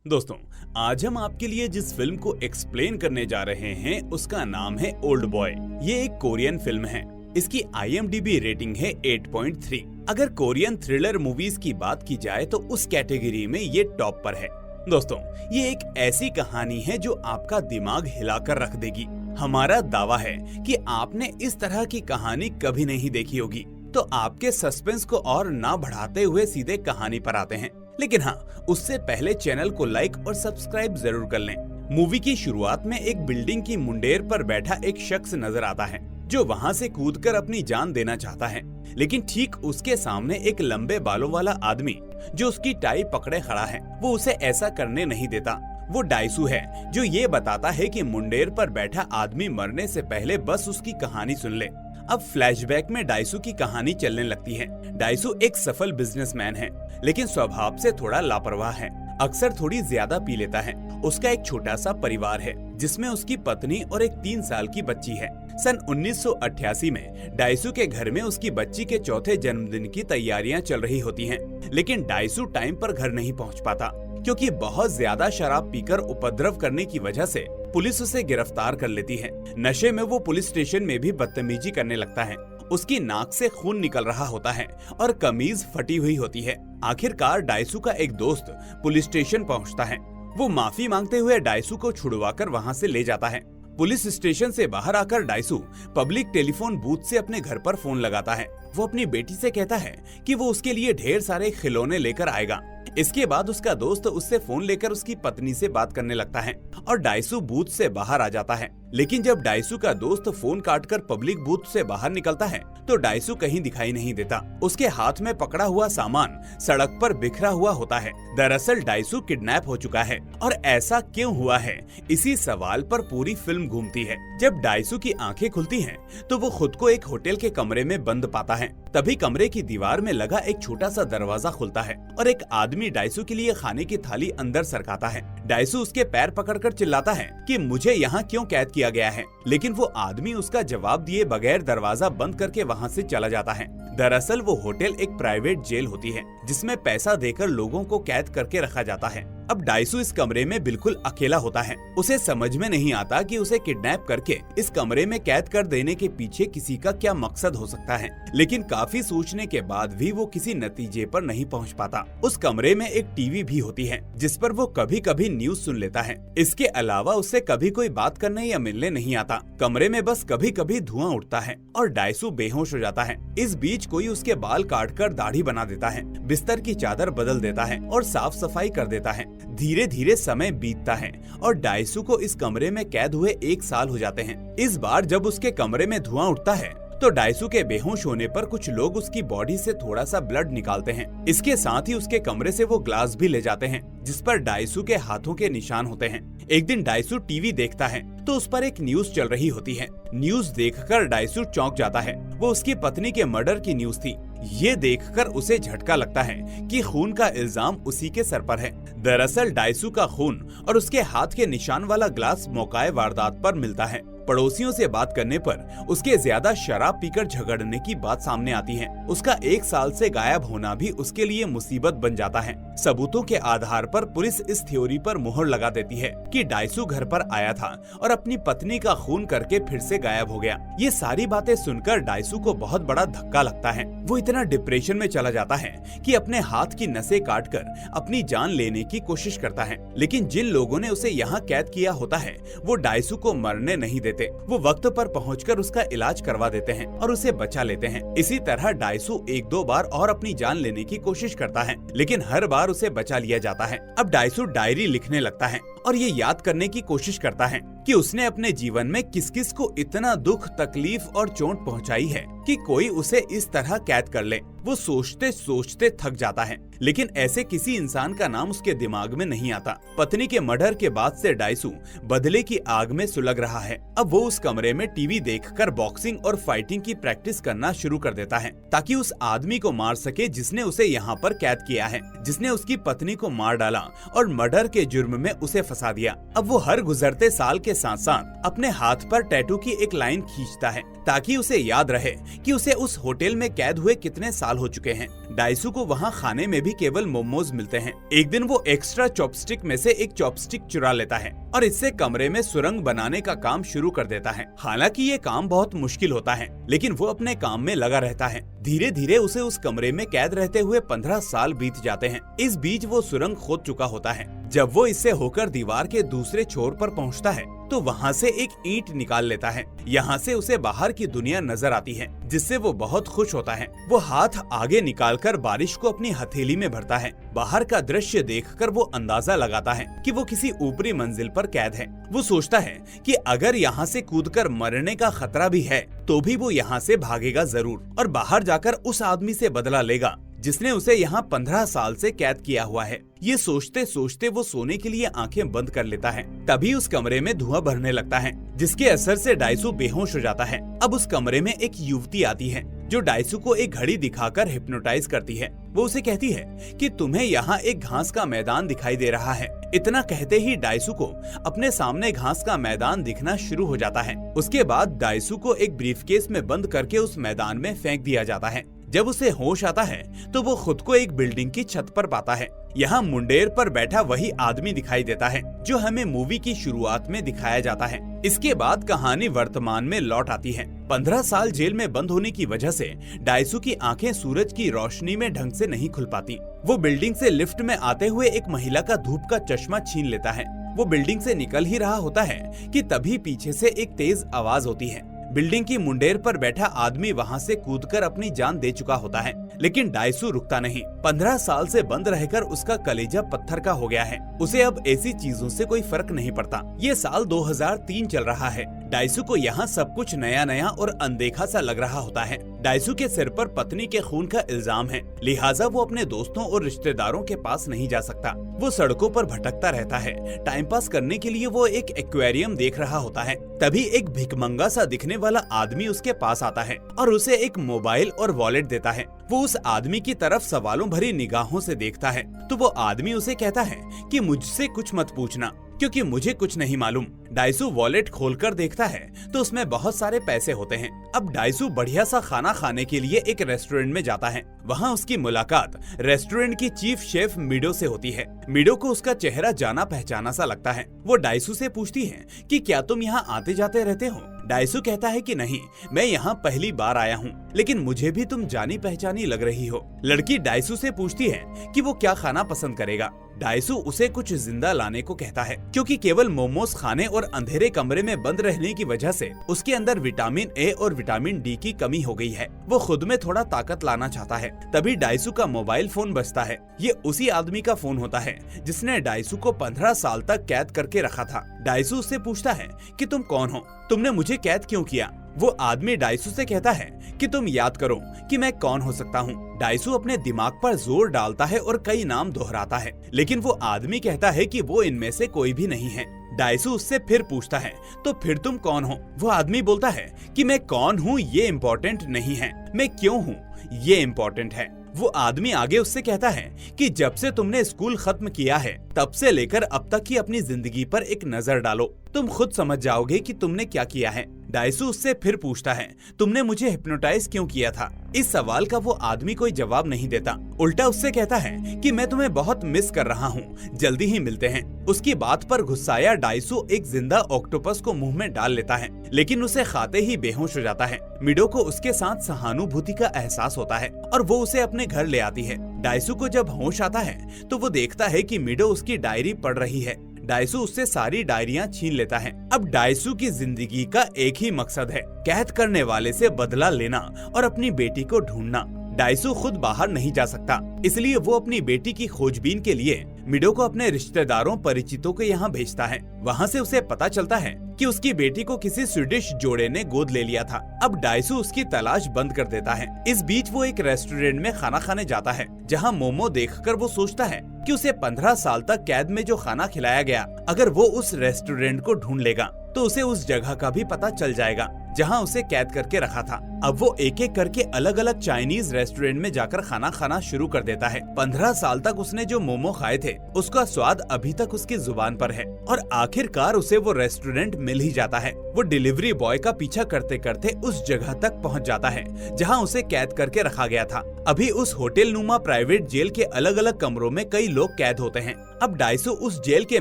दोस्तों, आज हम आपके लिए जिस फिल्म को एक्सप्लेन करने जा रहे हैं उसका नाम है ओल्ड बॉय। ये एक कोरियन फिल्म है। इसकी IMDb रेटिंग है 8.3। अगर कोरियन थ्रिलर मूवीज की बात की जाए तो उस कैटेगरी में ये टॉप पर है। दोस्तों, ये एक ऐसी कहानी है जो आपका दिमाग हिलाकर रख देगी। हमारा दावा है कि आपने इस तरह की कहानी कभी नहीं देखी होगी। तो आपके सस्पेंस को और ना बढ़ाते हुए सीधे कहानी पर आते हैं। लेकिन हाँ, उससे पहले चैनल को लाइक और सब्सक्राइब जरूर कर लें। मूवी की शुरुआत में एक बिल्डिंग की मुंडेर पर बैठा एक शख्स नजर आता है जो वहां से कूदकर अपनी जान देना चाहता है। लेकिन ठीक उसके सामने एक लंबे बालों वाला आदमी जो उसकी टाई पकड़े खड़ा है, वो उसे ऐसा करने नहीं देता। वो डाइसू है जो ये बताता है कि मुंडेर पर बैठा आदमी मरने से पहले बस उसकी कहानी सुन ले। अब फ्लैशबैक में डाइसू की कहानी चलने लगती है। डाइसू एक सफल बिजनेसमैन है, लेकिन स्वभाव से थोड़ा लापरवाह है। अक्सर थोड़ी ज्यादा पी लेता है। उसका एक छोटा सा परिवार है जिसमें उसकी पत्नी और एक 3 साल की बच्ची है। सन 1988 में डाइसू के घर में उसकी बच्ची के चौथे जन्मदिन की तैयारियां चल रही होती हैं। लेकिन डाइसू टाइम पर घर नहीं पहुंच पाता क्योंकि बहुत ज्यादा शराब पीकर उपद्रव करने की वजह से पुलिस उसे गिरफ्तार कर लेती है। नशे में वो पुलिस स्टेशन में भी बदतमीजी करने लगता है। उसकी नाक से खून निकल रहा होता है और कमीज फटी हुई होती है। आखिरकार डाइसू का एक दोस्त पुलिस स्टेशन पहुंचता है। वो माफी मांगते हुए डाइसू को छुड़वाकर वहां से ले जाता है। पुलिस स्टेशन से बाहर आकर डाइसू पब्लिक टेलीफोन बूथ से अपने घर पर फोन लगाता है। वो अपनी बेटी से कहता है कि वो उसके लिए ढेर सारे खिलौने लेकर आएगा। इसके बाद उसका दोस्त उससे फोन लेकर उसकी पत्नी से बात करने लगता है और डाइसू बूथ से बाहर आ जाता है। लेकिन जब डाइसू का दोस्त फोन काटकर पब्लिक बूथ से बाहर निकलता है तो डाइसू कहीं दिखाई नहीं देता। उसके हाथ में पकड़ा हुआ सामान सड़क पर बिखरा हुआ होता है। दरअसल डाइसू किडनैप हो चुका है। और ऐसा क्यों हुआ है, इसी सवाल पर पूरी फिल्म घूमती है। जब डाइसू की आंखें खुलती हैं, तो वो खुद को एक होटल के कमरे में बंद पाता है। तभी कमरे की दीवार में लगा एक छोटा सा दरवाजा खुलता है और एक आदमी डाइसू के लिए खाने की थाली अंदर सरकाता है। डाइसू उसके पैर पकड़कर चिल्लाता है कि मुझे यहाँ क्यों कैद किया गया है, लेकिन वो आदमी उसका जवाब दिए बगैर दरवाजा बंद करके वहाँ से चला जाता है। दरअसल वो होटल एक प्राइवेट जेल होती है जिसमें पैसा देकर लोगों को कैद करके रखा जाता है। अब डाइसू इस कमरे में बिल्कुल अकेला होता है। उसे समझ में नहीं आता कि उसे किडनैप करके इस कमरे में कैद कर देने के पीछे किसी का क्या मकसद हो सकता है। लेकिन काफी सोचने के बाद भी वो किसी नतीजे पर नहीं पहुंच पाता। उस कमरे में एक टीवी भी होती है जिस पर वो कभी कभी न्यूज सुन लेता है। इसके अलावा उससे कभी कोई बात करने या मिलने नहीं आता। कमरे में बस कभी कभी धुआं उठता है और डाइसू बेहोश हो जाता है। इस बीच कोई उसके बाल काटकर दाढ़ी बना देता है, बिस्तर की चादर बदल देता है और साफ सफाई कर देता है। धीरे धीरे समय बीतता है और डाइसू को इस कमरे में कैद हुए 1 साल हो जाते हैं। इस बार जब उसके कमरे में धुआं उठता है तो डाइसू के बेहोश होने पर कुछ लोग उसकी बॉडी से थोड़ा सा ब्लड निकालते हैं। इसके साथ ही उसके कमरे से वो ग्लास भी ले जाते हैं जिस पर डाइसू के हाथों के निशान होते हैं। एक दिन डाइसू टीवी देखता है तो उस पर एक न्यूज चल रही होती है। न्यूज देखकर डाइसू चौंक जाता है। वो उसकी पत्नी के मर्डर की न्यूज थी। ये देखकर उसे झटका लगता है कि खून का इल्जाम उसी के सर पर है। दरअसल डाइसू का खून और उसके हाथ के निशान वाला ग्लास मौकाए वारदात पर मिलता है। पड़ोसियों से बात करने पर उसके ज्यादा शराब पीकर झगड़ने की बात सामने आती है। उसका 1 साल से गायब होना भी उसके लिए मुसीबत बन जाता है। सबूतों के आधार पर पुलिस इस थ्योरी पर मुहर लगा देती है कि डाइसू घर पर आया था और अपनी पत्नी का खून करके फिर से गायब हो गया। ये सारी बातें सुनकर डाइसू को बहुत बड़ा धक्का लगता है। वो इतना डिप्रेशन में चला जाता है कि अपने हाथ की नसें काटकर अपनी जान लेने की कोशिश करता है। लेकिन जिन लोगों ने उसे यहाँ कैद किया होता है वो डाइसू को मरने नहीं देते। वो वक्त पर पहुंचकर उसका इलाज करवा देते हैं और उसे बचा लेते हैं। इसी तरह डाइसू 1-2 बार और अपनी जान लेने की कोशिश करता है, लेकिन हर बार उसे बचा लिया जाता है। अब डाइसू डायरी लिखने लगता है और ये याद करने की कोशिश करता है कि उसने अपने जीवन में किस किस को इतना दुख, तकलीफ और चोट पहुंचाई है कि कोई उसे इस तरह कैद कर ले। वो सोचते सोचते थक जाता है, लेकिन ऐसे किसी इंसान का नाम उसके दिमाग में नहीं आता। पत्नी के मर्डर के बाद से डाइसू बदले की आग में सुलग रहा है। अब वो उस कमरे में टीवी देखकर बॉक्सिंग और फाइटिंग की प्रैक्टिस करना शुरू कर देता है ताकि उस आदमी को मार सके जिसने उसे यहाँ पर कैद किया है, जिसने उसकी पत्नी को मार डाला और मर्डर के जुर्म में उसे फंसा दिया। अब वो हर गुजरते साल के साथ साथ अपने हाथ पर टैटू की एक लाइन खींचता है ताकि उसे याद रहे कि उसे उस होटल में कैद हुए कितने साल हो चुके हैं। डाइसू को वहाँ खाने में भी केवल मोमोज मिलते हैं। एक दिन वो एक्स्ट्रा चॉपस्टिक में से एक चॉपस्टिक चुरा लेता है और इससे कमरे में सुरंग बनाने का काम शुरू कर देता है। हालांकि ये काम बहुत मुश्किल होता है, लेकिन वो अपने काम में लगा रहता है। धीरे धीरे उसे उस कमरे में कैद रहते हुए 15 साल बीत जाते हैं। इस बीच वो सुरंग खोद चुका होता है। जब वो इससे होकर दीवार के दूसरे छोर पर पहुंचता है तो वहां से एक ईंट निकाल लेता है। यहाँ से उसे बाहर की दुनिया नजर आती है, जिससे वो बहुत खुश होता है। वो हाथ आगे निकालकर बारिश को अपनी हथेली में भरता है। बाहर का दृश्य देखकर वो अंदाजा लगाता है कि वो किसी ऊपरी मंजिल पर कैद है। वो सोचता है कि अगर यहाँ से कूदकर मरने का खतरा भी है तो भी वो यहाँ से भागेगा जरूर और बाहर जाकर उस आदमी से बदला लेगा जिसने उसे यहाँ 15 साल से कैद किया हुआ है। ये सोचते सोचते वो सोने के लिए आंखें बंद कर लेता है। तभी उस कमरे में धुआं भरने लगता है, जिसके असर से डाइसू बेहोश हो जाता है। अब उस कमरे में एक युवती आती है जो डाइसू को एक घड़ी दिखाकर हिप्नोटाइज करती है। वो उसे कहती है कि तुम्हें यहाँ एक घास का मैदान दिखाई दे रहा है। इतना कहते ही डाइसू को अपने सामने घास का मैदान दिखना शुरू हो जाता है। उसके बाद डाइसू को एक ब्रीफकेस में बंद करके उस मैदान में फेंक दिया जाता है। जब उसे होश आता है तो वो खुद को एक बिल्डिंग की छत पर पाता है। यहाँ मुंडेर पर बैठा वही आदमी दिखाई देता है जो हमें मूवी की शुरुआत में दिखाया जाता है। इसके बाद कहानी वर्तमान में लौट आती है। 15 साल जेल में बंद होने की वजह से डाइसू की आंखें सूरज की रोशनी में ढंग से नहीं खुल पाती। वो बिल्डिंग से लिफ्ट में आते हुए एक महिला का धूप का चश्मा छीन लेता है। वो बिल्डिंग से निकल ही रहा होता है कि तभी पीछे से एक तेज आवाज होती है। बिल्डिंग की मुंडेर पर बैठा आदमी वहां से कूदकर अपनी जान दे चुका होता है, लेकिन डाइसू रुकता नहीं। 15 साल से बंद रहकर उसका कलेजा पत्थर का हो गया है। उसे अब ऐसी चीजों से कोई फर्क नहीं पड़ता। ये साल 2003 चल रहा है। डाइसू को यहाँ सब कुछ नया नया और अनदेखा सा लग रहा होता है। डाइसू के सिर पर पत्नी के खून का इल्जाम है, लिहाजा वो अपने दोस्तों और रिश्तेदारों के पास नहीं जा सकता। वो सड़कों पर भटकता रहता है। टाइम पास करने के लिए वो एक एक्वेरियम देख रहा होता है। तभी एक भिखमंगा सा दिखने वाला आदमी उसके पास आता है और उसे एक मोबाइल और वॉलेट देता है। वो उस आदमी की तरफ सवालों भरी निगाहों से देखता है तो वो आदमी उसे कहता है कि मुझसे कुछ मत पूछना क्योंकि मुझे कुछ नहीं मालूम। डाइसू वॉलेट खोलकर देखता है तो उसमें बहुत सारे पैसे होते हैं। अब डाइसू बढ़िया सा खाना खाने के लिए एक रेस्टोरेंट में जाता है। वहाँ उसकी मुलाकात रेस्टोरेंट की चीफ शेफ मिडो से होती है। मिडो को उसका चेहरा जाना पहचाना सा लगता है। वो डाइसू से पूछती है कि क्या तुम यहाँ आते जाते रहते हो? डाइसू कहता है कि नहीं, मैं यहाँ पहली बार आया हूँ, लेकिन मुझे भी तुम जानी पहचानी लग रही हो। लड़की डाइसू से पूछती है कि वो क्या खाना पसंद करेगा। डाइसू उसे कुछ जिंदा लाने को कहता है क्योंकि केवल मोमोज खाने और अंधेरे कमरे में बंद रहने की वजह से उसके अंदर विटामिन ए और विटामिन डी की कमी हो गई है। वो खुद में थोड़ा ताकत लाना चाहता है। तभी डाइसू का मोबाइल फोन बजता है। ये उसी आदमी का फोन होता है जिसने डाइसू को 15 साल तक कैद करके रखा था। डाइसू उससे पूछता है कि तुम कौन हो, तुमने मुझे कैद क्यों किया? वो आदमी डाइसू से कहता है कि तुम याद करो कि मैं कौन हो सकता हूँ। डाइसू अपने दिमाग पर जोर डालता है और कई नाम दोहराता है, लेकिन वो आदमी कहता है कि वो इनमें से कोई भी नहीं है। डाइसू उससे फिर पूछता है तो फिर तुम कौन हो? वो आदमी बोलता है कि मैं कौन हूँ ये इम्पोर्टेंट नहीं है, मैं क्यों हूँ ये इम्पोर्टेंट है। वो आदमी आगे उससे कहता है कि जब से तुमने स्कूल खत्म किया है तब से लेकर अब तक की अपनी जिंदगी पर एक नजर डालो, तुम खुद समझ जाओगे कि तुमने क्या किया है। डाइसू उससे फिर पूछता है तुमने मुझे हिप्नोटाइज क्यों किया था? इस सवाल का वो आदमी कोई जवाब नहीं देता, उल्टा उससे कहता है कि मैं तुम्हें बहुत मिस कर रहा हूँ, जल्दी ही मिलते हैं। उसकी बात पर गुस्साया डाइसू एक जिंदा ऑक्टोपस को मुंह में डाल लेता है, लेकिन उसे खाते ही बेहोश हो जाता है। मिडो को उसके साथ सहानुभूति का एहसास होता है और वो उसे अपने घर ले आती है। डाइसू को जब होश आता है तो वो देखता है कि मिडो उसकी डायरी पढ़ रही है। डाइसू उससे सारी डायरियां छीन लेता है। अब डाइसू की जिंदगी का एक ही मकसद है, कैद करने वाले से बदला लेना और अपनी बेटी को ढूंढना। डाइसू खुद बाहर नहीं जा सकता, इसलिए वो अपनी बेटी की खोजबीन के लिए मिडो को अपने रिश्तेदारों परिचितों के यहाँ भेजता है। वहाँ से उसे पता चलता है कि उसकी बेटी को किसी स्वीडिश जोड़े ने गोद ले लिया था। अब डाइसू उसकी तलाश बंद कर देता है। इस बीच वो एक रेस्टोरेंट में खाना खाने जाता है, जहाँ मोमो देखकर वो सोचता है कि उसे 15 साल तक कैद में जो खाना खिलाया गया, अगर वो उस रेस्टोरेंट को ढूंढ लेगा तो उसे उस जगह का भी पता चल जाएगा जहाँ उसे कैद करके रखा था। अब वो एक एक करके अलग अलग चाइनीज रेस्टोरेंट में जाकर खाना खाना शुरू कर देता है। 15 साल तक उसने जो मोमो खाए थे उसका स्वाद अभी तक उसकी जुबान पर है और आखिरकार उसे वो रेस्टोरेंट मिल ही जाता है। वो डिलीवरी बॉय का पीछा करते करते उस जगह तक पहुंच जाता है जहां उसे कैद करके रखा गया था। अभी उस होटल नुमा प्राइवेट जेल के अलग अलग कमरों में कई लोग कैद होते हैं। अब डाइसू उस जेल के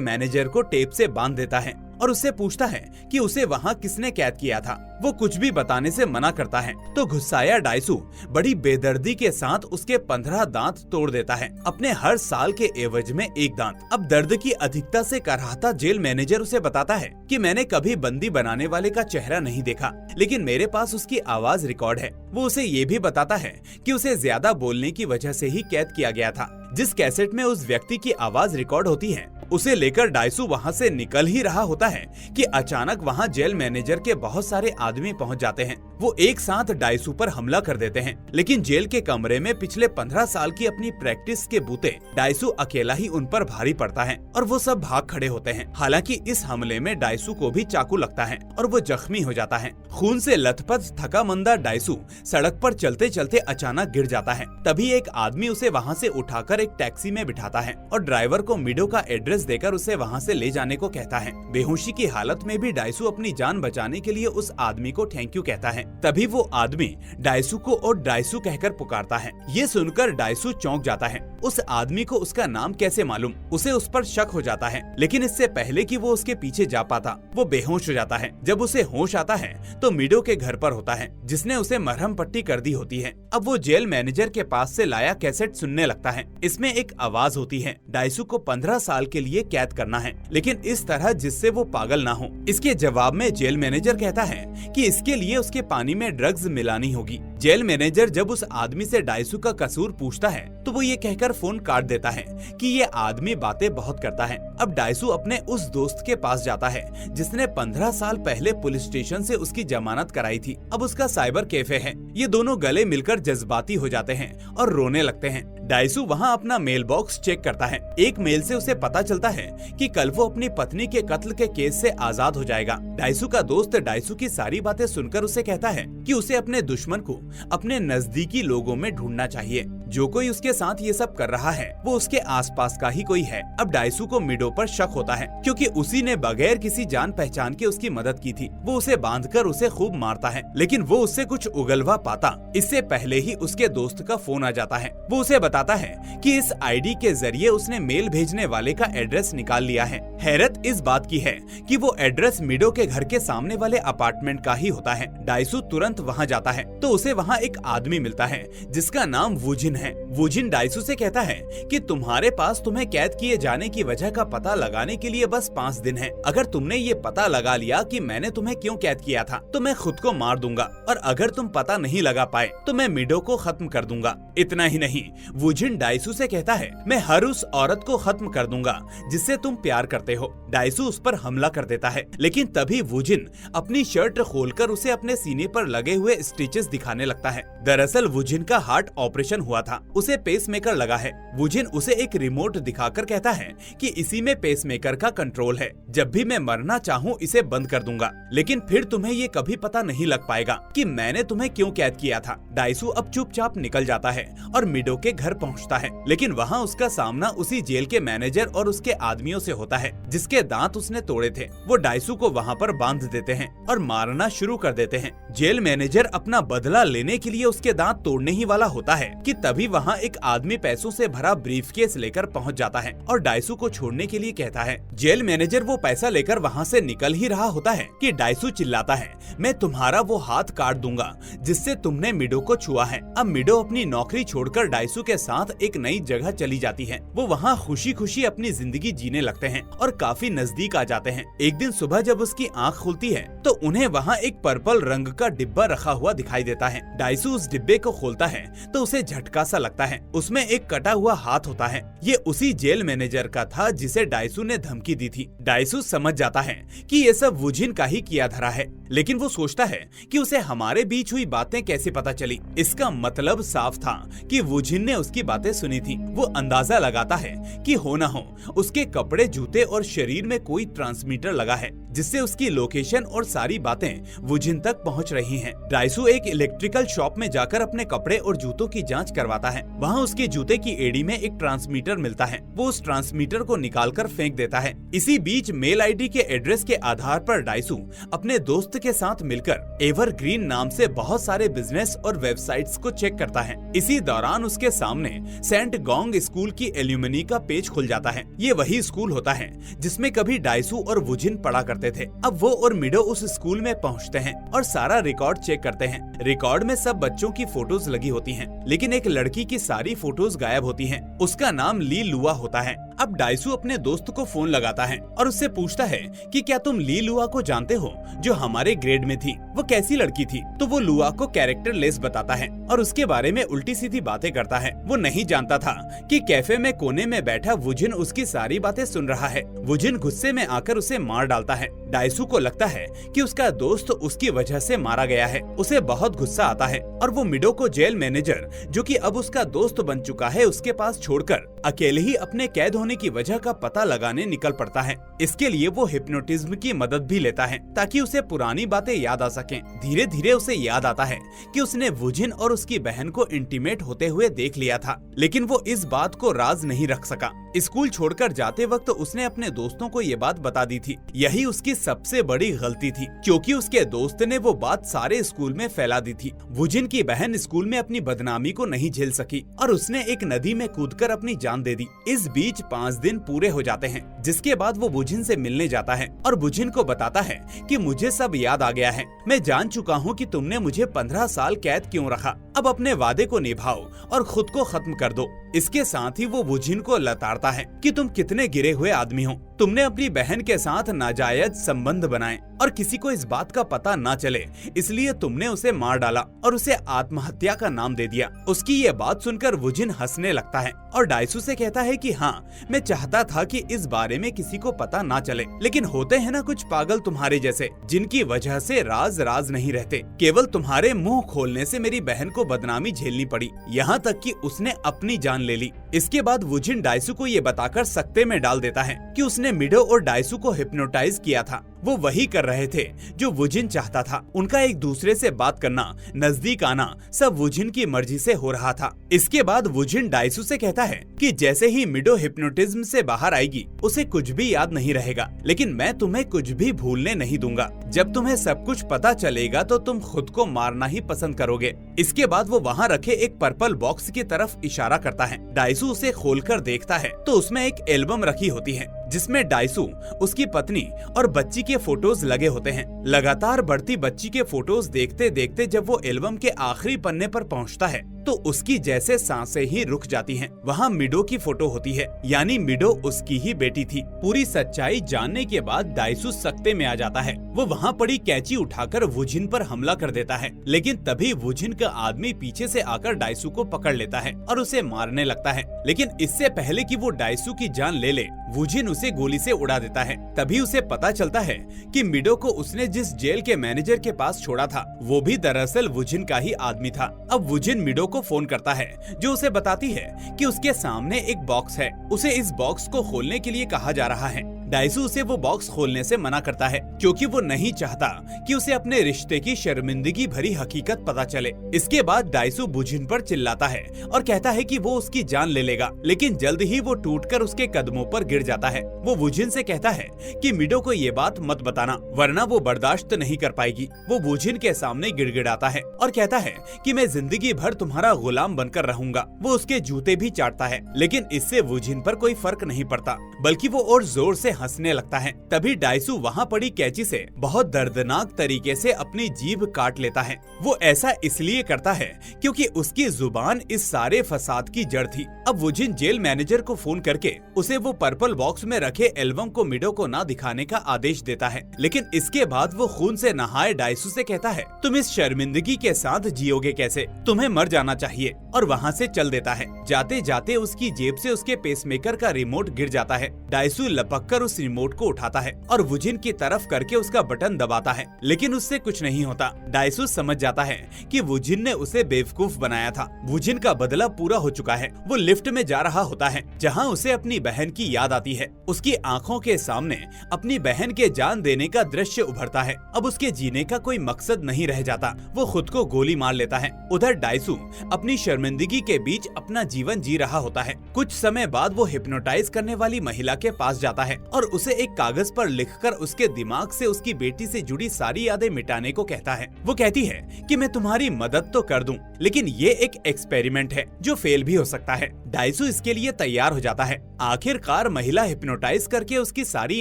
मैनेजर को टेप से बांध देता है और उससे पूछता है कि उसे वहाँ किसने कैद किया था। वो कुछ भी बताने से मना करता है तो गुस्साया डाइसू बड़ी बेदर्दी के साथ उसके 15 दांत तोड़ देता है, अपने हर साल के एवज में एक दांत। अब दर्द की अधिकता से कराहता जेल मैनेजर उसे बताता है कि मैंने कभी बंदी बनाने वाले का चेहरा नहीं देखा, लेकिन मेरे पास उसकी आवाज रिकॉर्ड है। वो उसे ये भी बताता है कि उसे ज्यादा बोलने की वजह से ही कैद किया गया था। जिस कैसेट में उस व्यक्ति की आवाज रिकॉर्ड होती है उसे लेकर डाइसू वहाँ से निकल ही रहा होता है कि अचानक वहाँ जेल मैनेजर के बहुत सारे आदमी पहुँच जाते हैं। वो एक साथ डाइसू पर हमला कर देते हैं, लेकिन जेल के कमरे में पिछले 15 साल की अपनी प्रैक्टिस के बूते डाइसू अकेला ही उन पर भारी पड़ता है और वो सब भाग खड़े होते हैं। हालांकि इस हमले में डाइसू को भी चाकू लगता है और वो जख्मी हो जाता है। खून से लथपथ थका मंदा डाइसू सड़क पर चलते चलते अचानक गिर जाता है। तभी एक आदमी उसे वहाँ से उठाकर एक टैक्सी में बिठाता है और ड्राइवर को मिडो का एड्रेस देकर उसे वहाँ से ले जाने को कहता है। बेहोशी की हालत में भी डाइसू अपनी जान बचाने के लिए उस आदमी को थैंक यू कहता है। तभी वो आदमी डाइसू को और डाइसू कहकर पुकारता है। ये सुनकर डाइसू चौंक जाता है। उस आदमी को उसका नाम कैसे मालूम? उसे उस पर शक हो जाता है, लेकिन इससे पहले कि वो उसके पीछे जा पाता वो बेहोश हो जाता है। जब उसे होश आता है तो मिडो के घर पर होता है, जिसने उसे मरहम पट्टी कर दी होती है। अब वो जेल मैनेजर के पास से लाया कैसेट सुनने लगता है। इसमें एक आवाज होती है, डाइसू को 15 साल के लिए कैद करना है, लेकिन इस तरह जिससे वो पागल ना हो। इसके जवाब में जेल मैनेजर कहता है कि इसके लिए उसके पानी में ड्रग्स मिलानी होगी। जेल मैनेजर जब उस आदमी से डाइसू का कसूर पूछता है तो वो ये कहकर फोन काट देता है कि ये आदमी बातें बहुत करता है। अब डाइसू अपने उस दोस्त के पास जाता है जिसने 15 साल पहले पुलिस स्टेशन से उसकी जमानत कराई थी। अब उसका साइबर कैफे है। ये दोनों गले मिलकर जज्बाती हो जाते हैं और रोने लगते हैं। डाइसू वहाँ अपना मेल बॉक्स चेक करता है। एक मेल से उसे पता चलता है कि कल वो अपनी पत्नी के कत्ल के केस से आजाद हो जाएगा। डाइसू का दोस्त डाइसू की सारी बातें सुनकर उसे कहता है कि उसे अपने दुश्मन को अपने नजदीकी लोगों में ढूंढना चाहिए। जो कोई उसके साथ ये सब कर रहा है वो उसके आसपास का ही कोई है। अब डाइसू को मिडो पर शक होता है क्योंकि उसी ने बगैर किसी जान पहचान के उसकी मदद की थी। वो उसे बांधकर उसे खूब मारता है, लेकिन वो उससे कुछ उगलवा पाता इससे पहले ही उसके दोस्त का फोन आ जाता है। वो उसे बताता है कि इस आईडी के जरिए उसने मेल भेजने वाले का एड्रेस निकाल लिया है। हैरत इस बात की है कि वो एड्रेस मिडो के घर के सामने वाले अपार्टमेंट का ही होता है। डाइसू तुरंत वहाँ जाता है तो उसे वहाँ एक आदमी मिलता है जिसका नाम वुजिन है। वुजिन डाइसू से कहता है कि तुम्हारे पास तुम्हें कैद किए जाने की वजह का पता लगाने के लिए बस 5 दिन है। अगर तुमने ये पता लगा लिया कि मैंने तुम्हें क्यों कैद किया था तो मैं खुद को मार दूंगा, और अगर तुम पता नहीं लगा पाए तो मैं मिडो को खत्म कर दूंगा। इतना ही नहीं, वुजिन डाइसू से कहता है मैं हर उस औरत को खत्म कर दूंगा जिससे तुम प्यार करते हो। डाइसू उस पर हमला कर देता है, लेकिन तभी वुजिन अपनी शर्ट खोलकर उसे अपने सीने पर लगे हुए स्टिचेस दिखाने लगता है। दरअसल वुजिन का हार्ट ऑपरेशन हुआ था, उसे पेसमेकर लगा है। वुजिन उसे एक रिमोट दिखाकर कहता है कि इसी में पेसमेकर का कंट्रोल है। जब भी मैं मरना चाहूँ इसे बंद कर दूंगा, लेकिन फिर तुम्हें ये कभी पता नहीं लग पाएगा कि मैंने तुम्हें क्यों कैद किया था। डाइसू अब चुपचाप निकल जाता है और मिडो के घर पहुंचता है, लेकिन वहां उसका सामना उसी जेल के मैनेजर और उसके आदमियों से होता है जिसके दांत उसने तोड़े थे। वो डाइसू को वहां पर बांध देते हैं और मारना शुरू कर देते हैं। जेल मैनेजर अपना बदला लेने के लिए उसके दांत तोड़ने ही वाला होता है कि तभी वहां एक आदमी पैसों से भरा ब्रीफकेस लेकर पहुंच जाता है और डाइसू को छोड़ने के लिए कहता है। जेल मैनेजर वो पैसा लेकर वहां से निकल ही रहा होता है कि डाइसू चिल्लाता है मैं तुम्हारा वो हाथ काट दूंगा जिससे तुमने मिडो को छुआ है। अब मिडो अपनी नौकरी छोड़कर डाइसू के साथ एक नई जगह चली जाती है। वो वहाँ खुशी खुशी अपनी जिंदगी जीने लगते हैं और काफी नजदीक आ जाते हैं। एक दिन सुबह जब उसकी आँख खुलती है तो उन्हें वहाँ एक पर्पल रंग का डिब्बा रखा हुआ दिखाई देता है। डाइसू उस डिब्बे को खोलता है तो उसे झटका सा लगता लगता है। उसमें एक कटा हुआ हाथ होता है। ये उसी जेल मैनेजर का था जिसे डाइसू ने धमकी दी थी। डाइसू समझ जाता है कि ये सब वुजिन का ही किया धरा है, लेकिन वो सोचता है कि उसे हमारे बीच हुई बातें कैसे पता चली। इसका मतलब साफ था कि वुजिन ने उसकी बातें सुनी थी। वो अंदाजा लगाता है कि हो ना हो उसके कपड़े, जूते और शरीर में कोई ट्रांसमीटर लगा है, जिससे उसकी लोकेशन और सारी बातें वुजिन तक पहुंच रही हैं। डाइसू एक इलेक्ट्रिकल शॉप में जाकर अपने कपड़े और जूतों की जांच करवाता है। वहां उसके जूते की एड़ी में एक ट्रांसमीटर मिलता है। वो उस ट्रांसमीटर को निकालकर फेंक देता है। इसी बीच मेल आईडी के एड्रेस के आधार पर डाइसू अपने दोस्त के साथ मिलकर एवरग्रीन नाम से बहुत सारे बिजनेस और वेबसाइट्स को चेक करता है। इसी दौरान उसके सामने सेंट गोंग स्कूल की एल्यूमिनी का पेज खुल जाता है। ये वही स्कूल होता है जिसमें कभी डाइसू और वुजिन पढ़ा करते थे। अब वो और मिडो उस स्कूल में पहुंचते हैं और सारा रिकॉर्ड चेक करते हैं। रिकॉर्ड में सब बच्चों की फोटोज लगी होती हैं, लेकिन एक लड़की की सारी फोटोज गायब होती हैं। उसका नाम ली लुआ होता है। अब डाइसू अपने दोस्त को फोन लगाता है और उससे पूछता है कि क्या तुम ली लुआ को जानते हो, जो हमारे ग्रेड में थी? वो कैसी लड़की थी? तो वो लुआ को कैरेक्टर लेस बताता है और उसके बारे में उल्टी सीधी बातें करता है। वो नहीं जानता था कि कैफे में कोने में बैठा वुजिन उसकी सारी बातें सुन रहा है। वुजिन गुस्से में आकर उसे मार डालता है। डाइसू को लगता है कि उसका दोस्त उसकी वजह से मारा गया है। उसे बहुत गुस्सा आता है और वो मिडो को जेल मैनेजर, जो कि अब उसका दोस्त बन चुका है, उसके पास छोड़कर अकेले ही अपने कैद होने की वजह का पता लगाने निकल पड़ता है। इसके लिए वो हिप्नोटिज्म की मदद भी लेता है ताकि उसे पुरानी बातें याद आ सकें। धीरे धीरे उसे याद आता है कि उसने वुजिन और उसकी बहन को इंटीमेट होते हुए देख लिया था, लेकिन वो इस बात को राज नहीं रख सका। स्कूल छोड़कर जाते वक्त उसने अपने दोस्तों को ये बात बता दी थी। यही उसकी सबसे बड़ी गलती थी, क्योंकि उसके दोस्त ने वो बात सारे स्कूल में फैला दी थी। वुजिन की बहन स्कूल में अपनी बदनामी को नहीं झेल सकी और उसने एक नदी में कूदकर अपनी जान दे दी। इस बीच 5 दिन पूरे हो जाते हैं, जिसके बाद वो वुजिन से मिलने जाता है और वुजिन को बताता है कि मुझे सब याद आ गया है। मैं जान चुका हूँ कि तुमने मुझे 15 साल कैद क्यों रखा। अब अपने वादे को निभाओ और खुद को खत्म कर दो। इसके साथ ही वो वुजिन को लताड़ता है कि तुम कितने गिरे हुए आदमी हो। तुमने अपनी बहन के साथ नाजायज संबंध बनाए और किसी को इस बात का पता ना चले, इसलिए तुमने उसे मार डाला और उसे आत्महत्या का नाम दे दिया। उसकी ये बात सुनकर वुजिन हंसने लगता है और डाइसू से कहता है कि हाँ, मैं चाहता था कि इस बारे में किसी को पता ना चले, लेकिन होते हैं ना कुछ पागल तुम्हारे जैसे, जिनकी वजह से राज राज नहीं रहते। केवल तुम्हारे मुंह खोलने से मेरी बहन को बदनामी झेलनी पड़ी, यहाँ तक कि उसने अपनी जान ले ली। इसके बाद वुजिन डाइसू को ये बताकर सकते में डाल देता है कि उसने मिडो और डाइसू को हिप्नोटाइज किया था। वो वही कर रहे थे जो वुजिन चाहता था। उनका एक दूसरे से बात करना, नजदीक आना, सब वुजिन की मर्जी से हो रहा था। इसके बाद वुजिन डाइसू से कहता है कि जैसे ही मिडो हिप्नोटिज्म से बाहर आएगी, उसे कुछ भी याद नहीं रहेगा, लेकिन मैं तुम्हें कुछ भी भूलने नहीं दूंगा। जब तुम्हें सब कुछ पता चलेगा तो तुम खुद को मारना ही पसंद करोगे। इसके बाद वो वहाँ रखे एक पर्पल बॉक्स की तरफ इशारा करता है। डाइसू उसे खोलकर देखता है तो उसमें एक एल्बम रखी होती है, जिसमें डाइसू, उसकी पत्नी और बच्ची के फोटोज लगे होते हैं। लगातार बढ़ती बच्ची के फोटोज देखते देखते जब वो एल्बम के आखिरी पन्ने पर पहुंचता है तो उसकी जैसे सांसें ही रुक जाती हैं। वहाँ मिडो की फोटो होती है, यानी मिडो उसकी ही बेटी थी। पूरी सच्चाई जानने के बाद डाइसू सकते में आ जाता है। वो वहाँ पड़ी कैंची उठाकर वुजिन पर हमला कर देता है, लेकिन तभी वुजिन का आदमी पीछे से आकर डाइसू को पकड़ लेता है और उसे मारने लगता है। लेकिन इससे पहले कि वो डाइसू की जान ले ले, वुजिन उसे गोली से उड़ा देता है। तभी उसे पता चलता है कि मिडो को उसने जिस जेल के मैनेजर के पास छोड़ा था, वो भी दरअसल वुजिन का ही आदमी था। अब वुजिन मिडो को फोन करता है, जो उसे बताती है कि उसके सामने एक बॉक्स है, उसे इस बॉक्स को खोलने के लिए कहा जा रहा है। डाइसू उसे वो बॉक्स खोलने से मना करता है, क्योंकि वो नहीं चाहता कि उसे अपने रिश्ते की शर्मिंदगी भरी हकीकत पता चले। इसके बाद डाइसू वुजिन पर चिल्लाता है और कहता है कि वो उसकी जान ले लेगा, लेकिन जल्द ही वो टूटकर उसके कदमों पर गिर जाता है। वो वुजिन से कहता है कि मिडो को ये बात मत बताना, वरना वो बर्दाश्त नहीं कर पाएगी। वो वुजिन के सामने गिड़गिड़ाता है और कहता है कि मैं जिंदगी भर तुम्हारा गुलाम बनकर रहूंगा। वो उसके जूते भी चाटता है, लेकिन इससे वुजिन पर कोई फर्क नहीं पड़ता, बल्कि वो और जोर से हंसने लगता है। तभी डाइसू वहाँ पड़ी कैंची से बहुत दर्दनाक तरीके से अपनी जीभ काट लेता है। वो ऐसा इसलिए करता है क्योंकि उसकी जुबान इस सारे फसाद की जड़ थी। अब वुजिन जेल मैनेजर को फोन करके उसे वो पर्पल बॉक्स में रखे एल्बम को मिडो को ना दिखाने का आदेश देता है। लेकिन इसके बाद वो खून से नहाए डाइसू से कहता है, तुम इस शर्मिंदगी के साथ जियोगे कैसे, तुम्हें मर जाना चाहिए, और वहाँ से चल देता है। जाते जाते उसकी जेब से उसके पेसमेकर का रिमोट गिर जाता है। डाइसू लपक कर उस रिमोट को उठाता है और वुजिन की तरफ करके उसका बटन दबाता है, लेकिन उससे कुछ नहीं होता। डाइसू समझ जाता है कि वुजिन ने उसे बेवकूफ बनाया था। वुजिन का बदला पूरा हो चुका है। वो लिफ्ट में जा रहा होता है जहाँ उसे अपनी बहन की याद आती है। उसकी आंखों के सामने अपनी बहन के जान देने का दृश्य उभरता है। अब उसके जीने का कोई मकसद नहीं रह जाता। वो खुद को गोली मार लेता है। उधर डाइसू अपनी शर्मिंदगी के बीच अपना जीवन जी रहा होता है। कुछ समय बाद वो हिप्नोटाइज करने वाली महिला के पास जाता है और उसे एक कागज पर लिखकर उसके दिमाग से उसकी बेटी से जुड़ी सारी यादें मिटाने को कहता है। वो कहती है कि मैं तुम्हारी मदद तो कर दूं, लेकिन ये एक एक्सपेरिमेंट है जो फेल भी हो सकता है। डाइसू इसके लिए तैयार हो जाता है। आखिरकार महिला हिप्नोटाइज करके उसकी सारी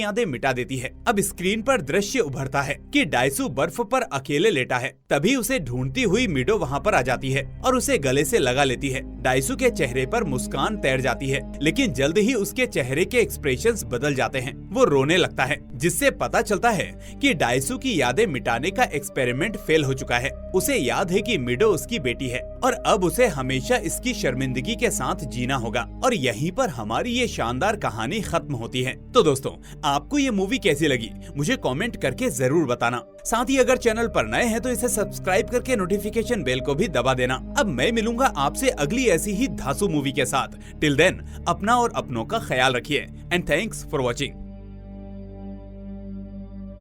यादें मिटा देती है। अब स्क्रीन पर दृश्य उभरता है कि डाइसू बर्फ पर अकेले लेटा है। तभी उसे ढूंढती हुई मिडो वहाँ पर आ जाती है और उसे गले से लगा लेती है। डाइसू के चेहरे पर मुस्कान तैर जाती है, लेकिन जल्द ही उसके चेहरे के एक्सप्रेशंस बदल जाते हैं। वो रोने लगता है, जिससे पता चलता है कि डाइसू की यादें मिटाने का एक्सपेरिमेंट फेल हो चुका है। उसे याद है कि मिडो उसकी बेटी है और अब उसे हमेशा इसकी शर्मिंदगी के साथ जीना होगा। और यहीं पर हमारी ये शानदार कहानी खत्म होती है। तो दोस्तों, आपको ये मूवी कैसी लगी मुझे कमेंट करके जरूर बताना। साथ ही अगर चैनल पर नए हैं तो इसे सब्सक्राइब करके नोटिफिकेशन बेल को भी दबा देना। अब मैं मिलूंगा आपसे अगली ऐसी ही धांसू मूवी के साथ। टिल देन अपना और अपनों का ख्याल रखिए एंड थैंक्स फॉर वॉचिंग।